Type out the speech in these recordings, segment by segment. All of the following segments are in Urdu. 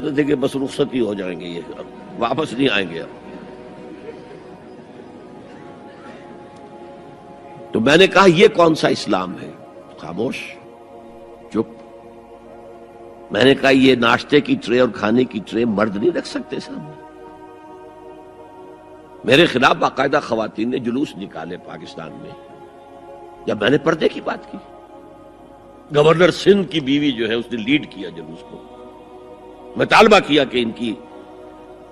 سمجھتے تھے کہ بس رخصت ہی ہو جائیں گے، یہ واپس نہیں آئیں گے اب. تو میں نے کہا یہ کون سا اسلام ہے؟ خاموش، چپ. میں نے کہا یہ ناشتے کی ٹرے اور کھانے کی ٹرے مرد نہیں رکھ سکتے سامنے. میرے خلاف باقاعدہ خواتین نے جلوس نکالے پاکستان میں جب میں نے پردے کی بات کی. گورنر سندھ کی بیوی جو ہے اس نے لیڈ کیا جلوس کو. میں طالبہ کیا کہ ان کی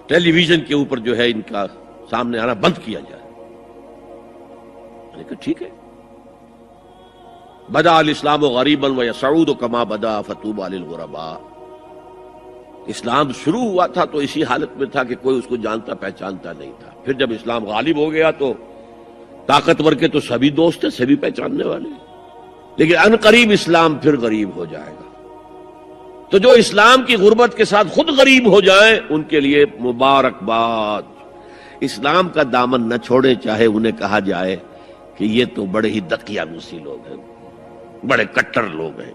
ٹیلی ویژن کے اوپر جو ہے ان کا سامنے آنا بند کیا جائے. میں نے کہا ٹھیک ہے. بدا الاسلام غریبا ویسعود کما بدا فطوبی للغرباء. اسلام شروع ہوا تھا تو اسی حالت میں تھا کہ کوئی اس کو جانتا پہچانتا نہیں تھا. پھر جب اسلام غالب ہو گیا تو طاقتور کے تو سبھی دوست ہیں، سبھی پہچاننے والے. لیکن ان قریب اسلام پھر غریب ہو جائے گا. تو جو اسلام کی غربت کے ساتھ خود غریب ہو جائیں ان کے لیے مبارکباد. اسلام کا دامن نہ چھوڑے، چاہے انہیں کہا جائے کہ یہ تو بڑے ہی دقیانوسی لوگ ہیں، بڑے کٹر لوگ ہیں.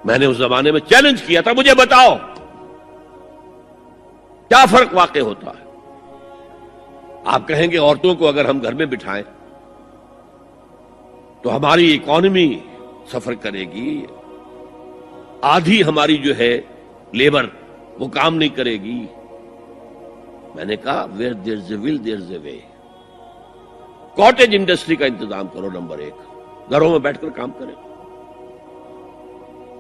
میں نے اس زمانے میں چیلنج کیا تھا، مجھے بتاؤ کیا فرق واقع ہوتا ہے. آپ کہیں گے عورتوں کو اگر ہم گھر میں بٹھائیں تو ہماری اکانومی سفر کرے گی، آدھی ہماری جو ہے لیبر وہ کام نہیں کرے گی. میں نے کہا where there's a will there's a way. Cottage industry کا انتظام کرو. نمبر 1، گھروں میں بیٹھ کر کام کریں.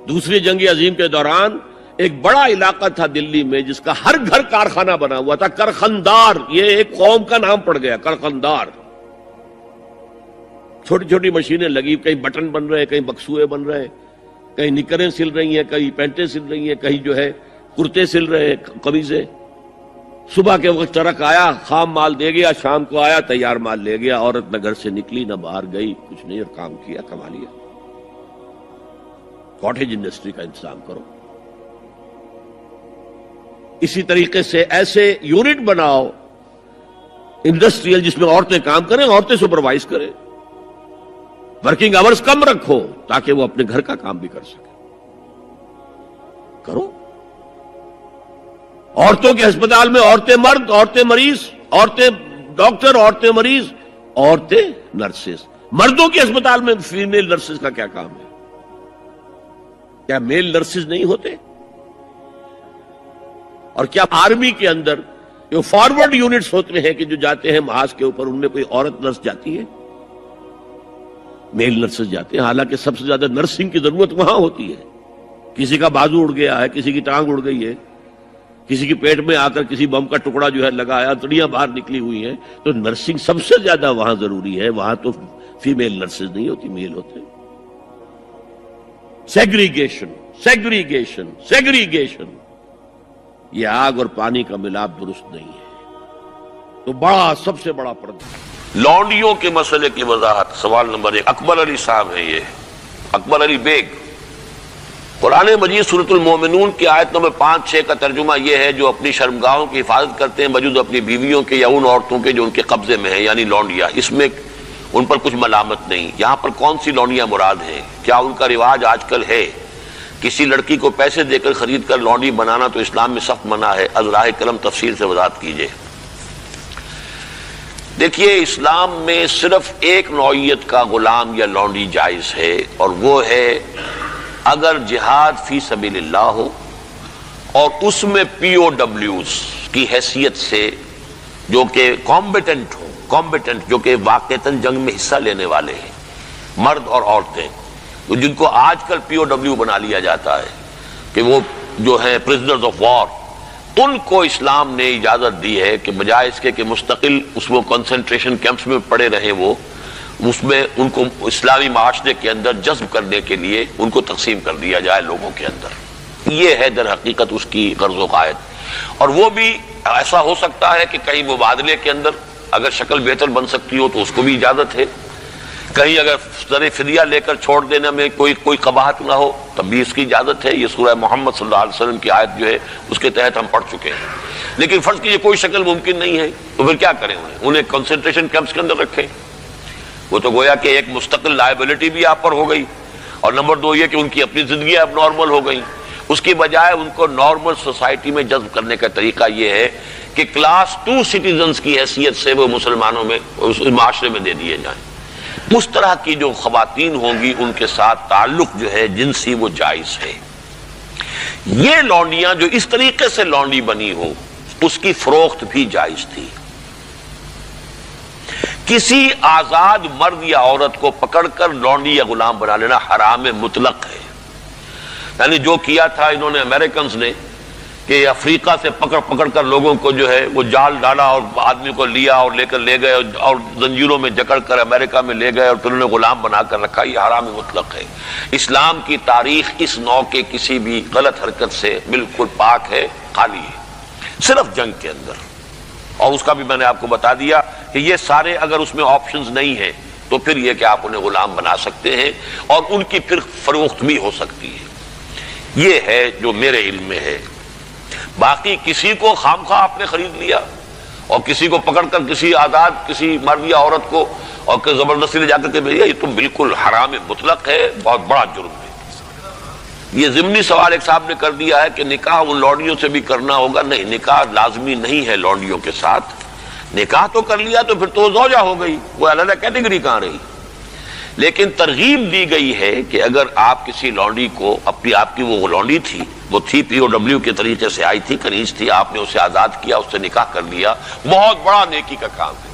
دوسری جنگ عظیم کے دوران ایک بڑا علاقہ تھا دلی میں جس کا ہر گھر کارخانہ بنا ہوا تھا. کرخندار، یہ ایک قوم کا نام پڑ گیا، کرخندار. چھوٹی چھوٹی مشینیں لگی، کہیں بٹن بن رہے ہیں، کہیں بکسوئے بن رہے ہیں، کہیں نکریں سل رہی ہیں، کہیں پینٹیں سل رہی ہیں، کہیں جو ہے کرتے سل رہے ہیں، قمیضیں. صبح کے وقت ٹرک آیا، خام مال دے گیا، شام کو آیا، تیار مال لے گیا. عورت نہ گھر سے نکلی نہ باہر گئی، کچھ نہیں، اور کام کیا، کما لیا. کاٹیج انڈسٹری کا انتظام کرو. اسی طریقے سے ایسے یونٹ بناؤ انڈسٹریل جس میں عورتیں کام کریں، عورتیں سپروائز کریں. ورکنگ آورز کم رکھو تاکہ وہ اپنے گھر کا کام بھی کر سکیں. کرو. عورتوں کے ہسپتال میں عورتیں مرد، عورتیں مریض، عورتیں ڈاکٹر، عورتیں مریض، عورتیں نرسز. مردوں کے ہسپتال میں فیمیل نرسز کا کیا کام ہے؟ کیا میل نرسز نہیں ہوتے؟ اور کیا آرمی کے اندر جو فارورڈ یونٹس ہوتے ہیں کہ جو جاتے ہیں محاذ کے اوپر، ان میں کوئی عورت نرس جاتی ہے؟ میل نرسز جاتے ہیں. حالانکہ سب سے زیادہ نرسنگ کی ضرورت وہاں ہوتی ہے. کسی کا بازو اڑ گیا ہے، کسی کی ٹانگ اڑ گئی ہے، کسی کے پیٹ میں آ کر کسی بم کا ٹکڑا جو ہے لگایا، تڑیاں باہر نکلی ہوئی ہیں، تو نرسنگ سب سے زیادہ وہاں ضروری ہے. وہاں تو فیمیل نرسز نہیں ہوتی، میل ہوتے. Segregation, segregation, segregation. یہ آگ اور پانی کا ملاپ درست نہیں ہے. تو بڑا، سب سے بڑا پردہ لونڈیوں کے مسئلے کی وضاحت. سوال نمبر 1 اکبر علی صاحب ہیں. یہ اکبر علی بیگ. قرآن مجید سورۃ المومنون کی آیت نمبر 5-6 کا ترجمہ یہ ہے: جو اپنی شرمگاہوں کی حفاظت کرتے ہیں بجز اپنی بیویوں کے یا ان عورتوں کے جو ان کے قبضے میں ہیں، یعنی لونڈیاں. اس میں ان پر کچھ ملامت نہیں. یہاں پر کون سی لونڈیاں مراد ہیں؟ کیا ان کا رواج آج کل ہے کسی لڑکی کو پیسے دے کر خرید کر لونڈی بنانا؟ تو اسلام میں سخت منع ہے. از راہ کرم تفصیل سے وضاحت کیجیے. دیکھیے، اسلام میں صرف ایک نوعیت کا غلام یا لونڈی جائز ہے، اور وہ ہے اگر جہاد فی سبیل اللہ ہو اور اس میں پی او ڈبلیوز کی حیثیت سے جو کہ کمبیٹنٹ ہو، کمبیٹنٹ جو کہ واقعتاً جنگ میں حصہ لینے والے ہیں، مرد اور عورتیں، جن کو آج کل پی او ڈبلیو بنا لیا جاتا ہے کہ وہ جو ہیں پرزنرز آف وار، ان کو اسلام نے اجازت دی ہے کہ بجائے اس کے کہ مستقل اس وہ کنسنٹریشن کیمپس میں پڑے رہیں، وہ اس میں ان کو اسلامی معاشرے کے اندر جذب کرنے کے لیے ان کو تقسیم کر دیا جائے لوگوں کے اندر. یہ ہے در حقیقت اس کی غرض و قائد. اور وہ بھی ایسا ہو سکتا ہے کہ کہیں مبادلے کے اندر اگر شکل بہتر بن سکتی ہو تو اس کو بھی اجازت ہے. کہیں اگر زر فدیہ لے کر چھوڑ دینے میں کوئی قباحت نہ ہو تب بھی اس کی اجازت ہے. یہ سورہ محمد صلی اللہ علیہ وسلم کی آیت جو ہے اس کے تحت ہم پڑھ چکے ہیں. لیکن فرض کیجیے کوئی شکل ممکن نہیں ہے تو پھر کیا کریں؟ انہیں کنسنٹریشن کیمپس کے اندر رکھیں. وہ تو گویا کہ ایک مستقل لائبلٹی بھی آپ پر ہو گئی، اور نمبر 2 یہ کہ ان کی اپنی زندگیاں اب نارمل ہو گئیں. اس کی بجائے ان کو نارمل سوسائٹی میں جذب کرنے کا طریقہ یہ ہے کہ کلاس 2 سٹیزنز کی حیثیت سے وہ مسلمانوں میں اس معاشرے میں دے دیے جائیں. اس طرح کی جو خواتین ہوں گی ان کے ساتھ تعلق جو ہے جنسی وہ جائز ہے. یہ لونڈیاں جو اس طریقے سے لونڈی بنی ہو اس کی فروخت بھی جائز تھی. کسی آزاد مرد یا عورت کو پکڑ کر لونڈی یا غلام بنا لینا حرام مطلق ہے. یعنی جو کیا تھا انہوں نے امریکنز نے کہ افریقہ سے پکڑ پکڑ کر لوگوں کو جو ہے وہ جال ڈالا اور آدمی کو لیا اور لے کر لے گئے اور زنجیروں میں جکڑ کر امریکہ میں لے گئے اور پھر انہیں غلام بنا کر رکھا. یہ حرام مطلق ہے. اسلام کی تاریخ اس نوع کے کسی بھی غلط حرکت سے بالکل پاک ہے، خالی ہے، صرف جنگ کے اندر. اور اس کا بھی میں نے آپ کو بتا دیا کہ یہ سارے اگر اس میں آپشنز نہیں ہیں تو پھر یہ کہ آپ انہیں غلام بنا سکتے ہیں اور ان کی پھر فروخت بھی ہو سکتی ہے. یہ ہے جو میرے علم میں ہے. باقی کسی کو خام خواہ آپ نے خرید لیا اور کسی کو پکڑ کر کسی آزاد کسی مرد یا عورت کو اور زبردستی لے جا کر کے بھیجا، یہ تو بالکل حرام مطلق ہے، بہت بڑا جرم ہے. یہ ضمنی سوال ایک صاحب نے کر دیا ہے کہ نکاح ان لونڈیوں سے بھی کرنا ہوگا. نہیں، نکاح لازمی نہیں ہے لونڈیوں کے ساتھ. نکاح تو کر لیا تو پھر تو زوجہ ہو گئی، وہ علیحدہ کیٹیگری کہاں رہی. لیکن ترغیب دی گئی ہے کہ اگر آپ کسی لونڈی کو آپ کی وہ لونڈی تھی، وہ تھی POW کے طریقے سے آئی تھی، کنیز تھی، آپ نے اسے آزاد کیا، اس سے نکاح کر لیا، بہت بڑا نیکی کا کام ہے.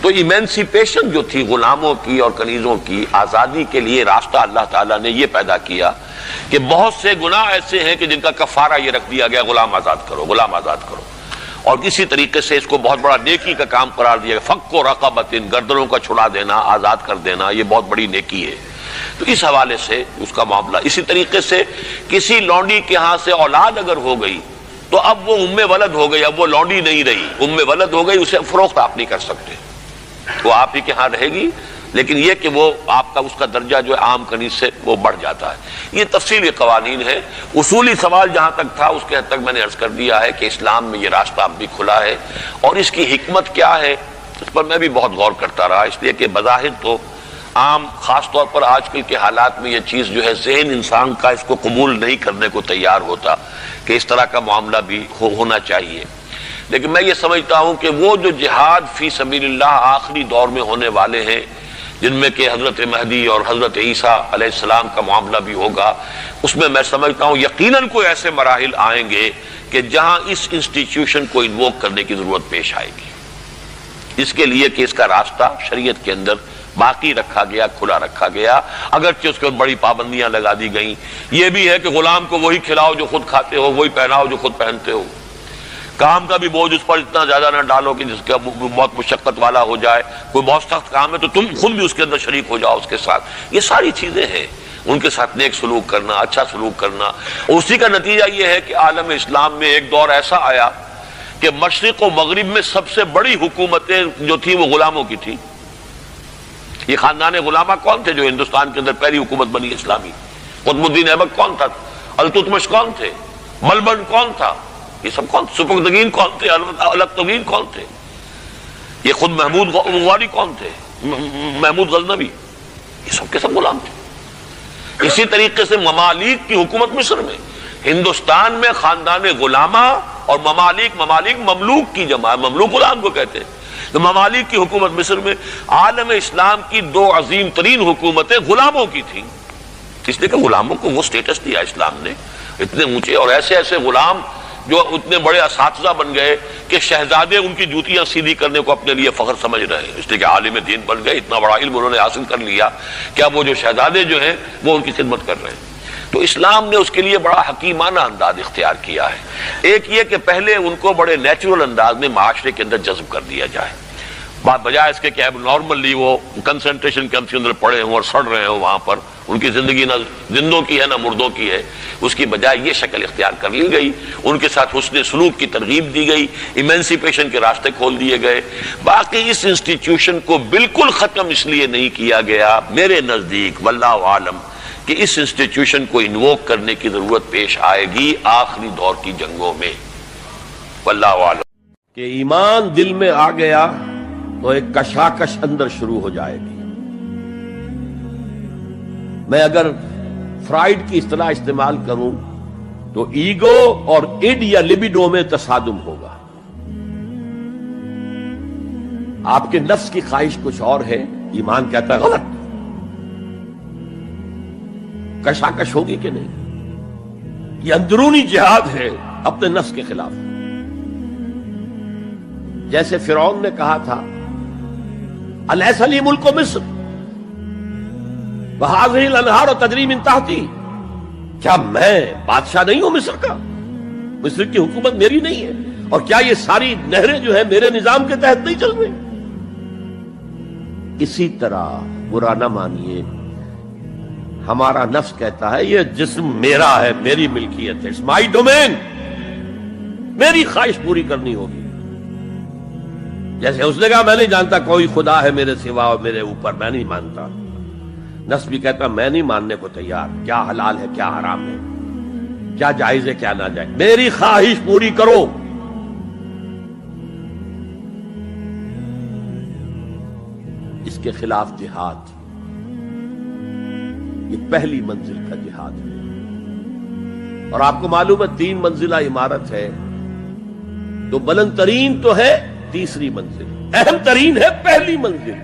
تو ایمینسیپیشن جو تھی غلاموں کی اور کنیزوں کی آزادی کے لیے راستہ اللہ تعالیٰ نے یہ پیدا کیا کہ بہت سے گناہ ایسے ہیں کہ جن کا کفارہ یہ رکھ دیا گیا غلام آزاد کرو، غلام آزاد کرو. اور اسی طریقے سے اس کو بہت بڑا نیکی کا کام قرار دیا گیا. فک و رقبۃ، گردنوں کا چھڑا دینا، آزاد کر دینا، یہ بہت بڑی نیکی ہے. تو اس حوالے سے اس کا معاملہ. اسی طریقے سے کسی لونڈی کے ہاں سے اولاد اگر ہو گئی تو اب وہ ام ولد ہو گئی، اب وہ لونڈی نہیں رہی، ام ولد ہو گئی، اسے فروخت آپ نہیں کر سکتے، وہ آپ ہی کے ہاں رہے گی. لیکن یہ کہ وہ آپ کا اس کا درجہ جو ہے عام کنیز سے وہ بڑھ جاتا ہے. یہ تفصیلی قوانین ہے. اصولی سوال جہاں تک تھا اس کے حد تک میں نے عرض کر دیا ہے کہ اسلام میں یہ راستہ اب بھی کھلا ہے اور اس کی حکمت کیا ہے اس پر میں بھی بہت غور کرتا رہا. اس لیے کہ بظاہر تو عام خاص طور پر آج کل کے حالات میں یہ چیز جو ہے ذہن انسان کا اس کو قبول نہیں کرنے کو تیار ہوتا کہ اس طرح کا معاملہ بھی ہونا چاہیے. لیکن میں یہ سمجھتا ہوں کہ وہ جو جہاد فی سبیل اللہ آخری دور میں ہونے والے ہیں جن میں کہ حضرت مہدی اور حضرت عیسیٰ علیہ السلام کا معاملہ بھی ہوگا، اس میں سمجھتا ہوں یقیناً کوئی ایسے مراحل آئیں گے کہ جہاں اس انسٹیٹیوشن کو انووک کرنے کی ضرورت پیش آئے گی. اس کے لیے کہ اس کا راستہ شریعت کے اندر باقی رکھا گیا، کھلا رکھا گیا، اگرچہ اس کے بڑی پابندیاں لگا دی گئیں. یہ بھی ہے کہ غلام کو وہی کھلاؤ جو خود کھاتے ہو، وہی پہناؤ جو خود پہنتے ہو. کام کا بھی بوجھ اس پر اتنا زیادہ نہ ڈالو کہ جس کا بہت مشقت والا ہو جائے. کوئی بہت سخت کام ہے تو تم خود بھی اس کے اندر شریک ہو جاؤ اس کے ساتھ. یہ ساری چیزیں ہیں، ان کے ساتھ نیک سلوک کرنا، اچھا سلوک کرنا. اسی کا نتیجہ یہ ہے کہ عالم اسلام میں ایک دور ایسا آیا کہ مشرق و مغرب میں سب سے بڑی حکومتیں جو تھیں وہ غلاموں کی تھیں. یہ خاندان غلامہ کون تھے جو ہندوستان کے اندر پہلی حکومت بنی اسلامی؟ قطب الدین ایبک کون تھا؟ التتمش کون تھے؟ ملبن کون تھا؟ یہ سب کون؟ سپکدگین کون تھے؟ الکتگین کون تھے؟ یہ خود محمود غواری کون تھے؟ محمود غزنوی، یہ سب کے سب غلام تھے. اسی طریقے سے ممالک کی حکومت مصر میں، ہندوستان میں خاندان غلامہ اور ممالک مملوک کی جمع، مملوک غلام کو کہتے ہیں. تو ممالک کی حکومت مصر میں عالم اسلام کی 2 عظیم ترین حکومتیں غلاموں کی تھیں. اس لیے کہ غلاموں کو وہ سٹیٹس دیا اسلام نے اتنے اونچے، اور ایسے ایسے غلام جو اتنے بڑے اساتذہ بن گئے کہ شہزادے ان کی جوتیاں سیدھی کرنے کو اپنے لیے فخر سمجھ رہے ہیں. اس لیے کہ عالم دین بن گئے، اتنا بڑا علم انہوں نے حاصل کر لیا کہ اب وہ جو شہزادے جو ہیں وہ ان کی خدمت کر رہے ہیں. تو اسلام نے اس کے لیے بڑا حکیمانہ انداز اختیار کیا ہے. ایک یہ کہ پہلے ان کو بڑے نیچرل انداز میں معاشرے کے اندر جذب کر دیا جائے، بجائے اس کے کہ اب نارملی وہ کنسنٹریشن کیمپ کے اندر پڑے ہوں اور سڑ رہے ہوں، وہاں پر ان کی زندگی نہ زندوں کی ہے نہ مردوں کی ہے. اس کی بجائے یہ شکل اختیار کر لی گئی، ان کے ساتھ حسن سلوک کی ترغیب دی گئی، ایمینسیپیشن کے راستے کھول دیے گئے. باقی اس انسٹیٹیوشن کو بالکل ختم اس لیے نہیں کیا گیا میرے نزدیک واللہ عالم کہ اس انسٹیٹیوشن کو انووک کرنے کی ضرورت پیش آئے گی آخری دور کی جنگوں میں. واللہ عالم. کہ ایمان دل میں آ گیا تو ایک کشاکش اندر شروع ہو جائے گی. میں اگر فرائڈ کی اصطلاح استعمال کروں تو ایگو اور اڈ یا لبیڈو میں تصادم ہوگا. آپ کے نفس کی خواہش کچھ اور ہے، ایمان کہتا ہے غلط. کشاکش ہوگی کہ نہیں؟ یہ اندرونی جہاد ہے اپنے نفس کے خلاف. جیسے فرعون نے کہا تھا الیس لی ملک مصر وہذہ الانہار تجری من تحتی، کیا میں بادشاہ نہیں ہوں مصر کا؟ مصر کی حکومت میری نہیں ہے؟ اور کیا یہ ساری نہریں جو ہیں میرے نظام کے تحت نہیں چل رہی؟ اسی طرح برا نہ مانیے، ہمارا نفس کہتا ہے یہ جسم میرا ہے، میری ملکیت ہے، اٹس مائی ڈومین، میری خواہش پوری کرنی ہوگی. جیسے اس نے کہا میں نہیں جانتا کوئی خدا ہے میرے سوا اور میرے اوپر، میں نہیں مانتا. نفس بھی کہتا میں نہیں ماننے کو تیار، کیا حلال ہے کیا حرام ہے، کیا جائز ہے کیا ناجائز، میری خواہش پوری کرو. اس کے خلاف جہاد، یہ پہلی منزل کا جہاد ہے. اور آپ کو معلوم ہے 3 منزلہ عمارت ہے، تو بلند ترین تو ہے تیسری منزل، اہم ترین ہے پہلی منزل.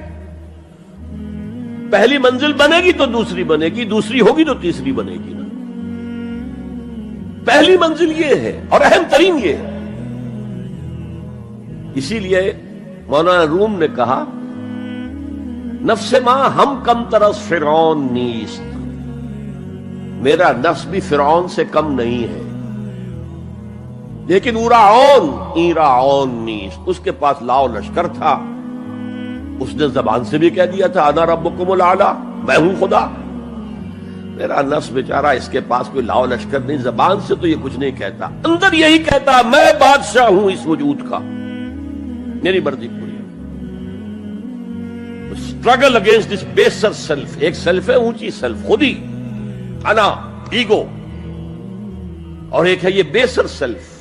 پہلی منزل بنے گی تو دوسری بنے گی، دوسری ہوگی تو تیسری بنے گی نا. پہلی منزل یہ ہے اور اہم ترین یہ ہے. اسی لیے مولانا روم نے کہا نفس ماں ہم کم طرز فرعون نیست، میرا نفس بھی فرعون سے کم نہیں ہے، لیکن ایراعون نیست، اس کے پاس لاؤ لشکر تھا، اس نے زبان سے بھی کہہ دیا تھا انا ربکم الاعلی، میں ہوں خدا. میرا نفس بیچارہ اس کے پاس کوئی لاؤ لشکر نہیں، زبان سے تو یہ کچھ نہیں کہتا، اندر یہی کہتا میں بادشاہ ہوں اس وجود کا، میری مرضی پوری. اسٹرگل اگینسٹ دس بیسر سیلف، ایک سیلف ہے اونچی سیلف، خودی، انا، ایگو، اور ایک ہے یہ بیسر سیلف،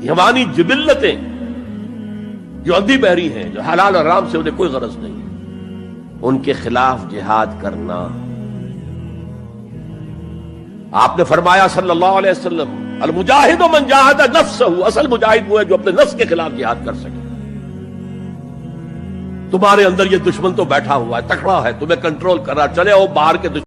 یمانی جبلتیں جو اندھی بہری ہیں، جو حلال اور حرام سے انہیں کوئی غرض نہیں، ان کے خلاف جہاد کرنا. آپ نے فرمایا صلی اللہ علیہ وسلم المجاہد من جاہد نفسہ، اصل مجاہد وہ ہے جو اپنے نفس کے خلاف جہاد کر سکے. تمہارے اندر یہ دشمن تو بیٹھا ہوا ہے، تکڑا ہے، تمہیں کنٹرول کر رہا، چلے وہ باہر کے دشمن